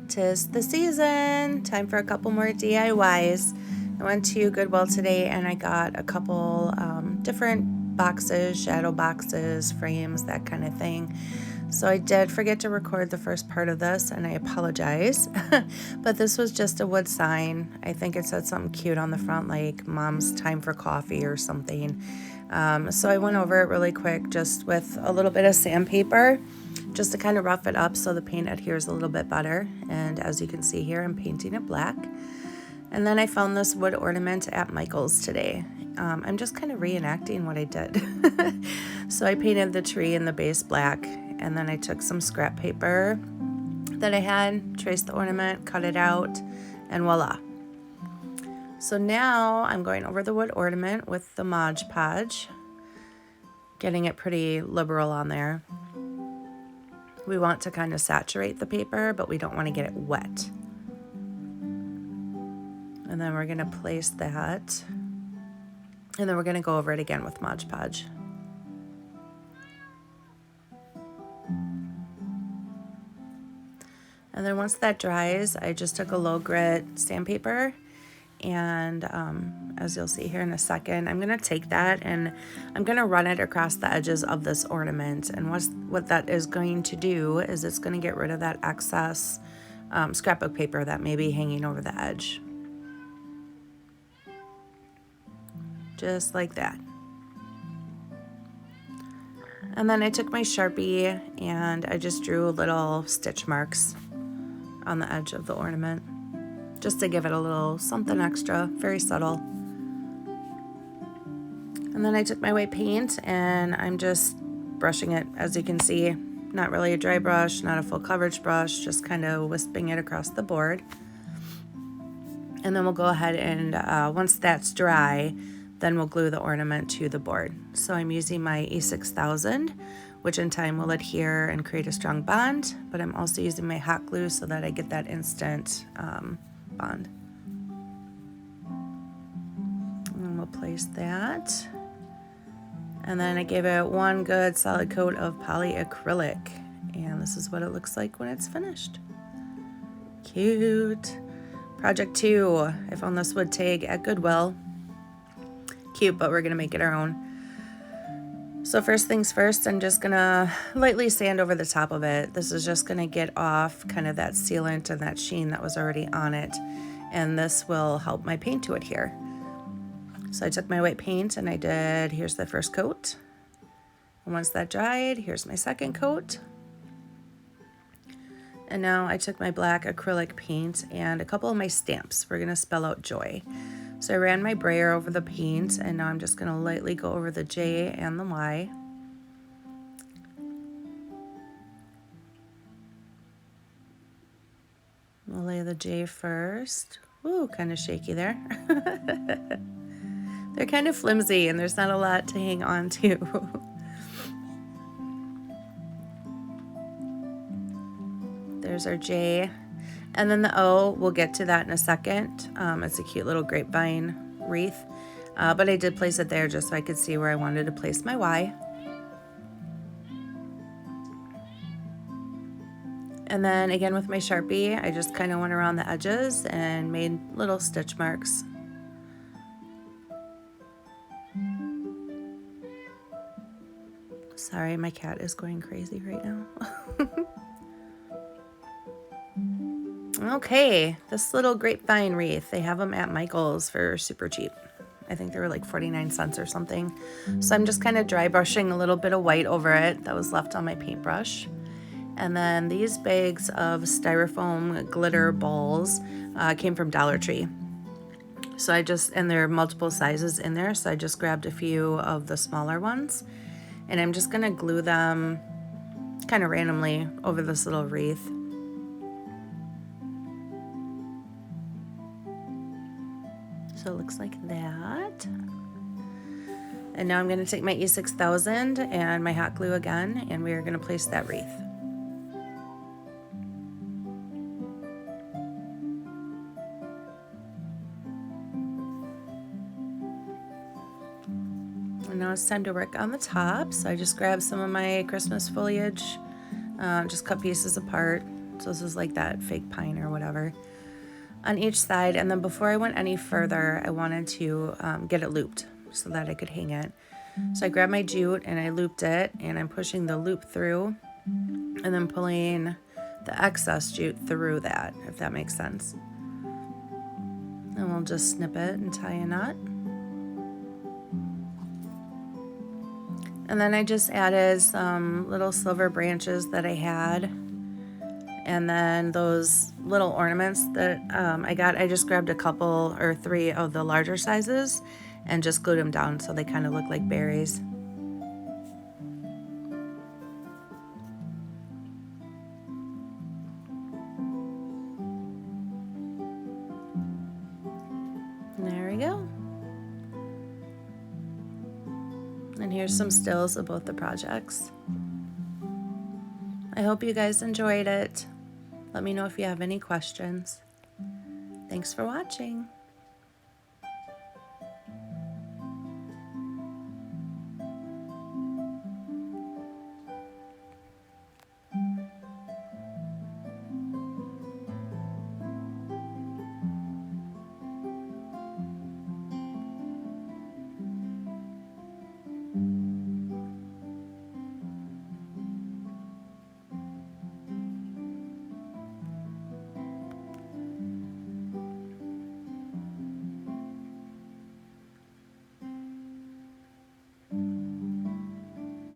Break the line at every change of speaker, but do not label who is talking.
'Tis the season. Time for a couple more DIYs. I went to Goodwill today and I got a couple different boxes, shadow boxes, frames, that kind of thing. So I did forget to record the first part of this and I apologize. But this was just a wood sign. I think it said something cute on the front like Mom's Time for Coffee or something. So I went over it really quick just with a little bit of sandpaper just to kind of rough it up so the paint adheres a little bit better. And as you can see here, I'm painting it black. And then I found this wood ornament at Michael's today. I'm just kind of reenacting what I did. So I painted the tree and the base black, and then I took some scrap paper that I had, traced the ornament, cut it out, and voila. So now I'm going over the wood ornament with the Mod Podge, getting it pretty liberal on there. We want to kind of saturate the paper, but we don't want to get it wet. And then we're going to place that. And then we're going to go over it again with Mod Podge. And then once that dries, I just took a low grit sandpaper. And as you'll see here in a second, I'm going to take that and I'm going to run it across the edges of this ornament. And what that is going to do is it's going to get rid of that excess scrapbook paper that may be hanging over the edge. Just like that. And then I took my Sharpie and I just drew little stitch marks on the edge of the ornament, just to give it a little something extra, very subtle. And then I took my white paint and I'm just brushing it, as you can see, not really a dry brush, not a full coverage brush, just kind of wisping it across the board. And then we'll go ahead and once that's dry, then we'll glue the ornament to the board. So I'm using my E6000, which in time will adhere and create a strong bond, but I'm also using my hot glue so that I get that instant bond. And we'll place that. And then I gave it one good solid coat of polyacrylic. And this is what it looks like when it's finished. Cute. Project 2. I found this wood tag at Goodwill. Cute, but we're gonna make it our own. So first things first, I'm just gonna lightly sand over the top of it. This is just gonna get off kind of that sealant and that sheen that was already on it. And this will help my paint to adhere. So I took my white paint and here's the first coat. And once that dried, here's my second coat. And now I took my black acrylic paint and a couple of my stamps. We're gonna spell out joy. So I ran my brayer over the paint and now I'm just gonna lightly go over the J and the Y. We'll lay the J first. Ooh, kind of shaky there. They're kind of flimsy and there's not a lot to hang on to. There's our J. And then the O, we'll get to that in a second. It's a cute little grapevine wreath. But I did place it there just so I could see where I wanted to place my Y. And then again with my Sharpie, I just kind of went around the edges and made little stitch marks. Sorry, my cat is going crazy right now. Okay, this little grapevine wreath, they have them at Michael's for super cheap. I think they were like 49 cents or something. So I'm just kind of dry brushing a little bit of white over it that was left on my paintbrush. And then these bags of styrofoam glitter balls came from Dollar Tree. So and there are multiple sizes in there, so I just grabbed a few of the smaller ones. And I'm just gonna glue them kind of randomly over this little wreath. So it looks like that. And now I'm going to take my E6000 and my hot glue again, and we are going to place that wreath. And now it's time to work on the top. So I just grabbed some of my Christmas foliage, just cut pieces apart, So this is like that fake pine or whatever on each side. And then before I went any further, I wanted to get it looped so that I could hang it. So I grabbed my jute and I looped it, and I'm pushing the loop through and then pulling the excess jute through that, if that makes sense. And we'll just snip it and tie a knot. And then I just added some little silver branches that I had. And then those little ornaments that I just grabbed a couple or 3 of the larger sizes and just glued them down so they kind of look like berries. And there we go. And here's some stills of both the projects. I hope you guys enjoyed it. Let me know if you have any questions. Thanks for watching.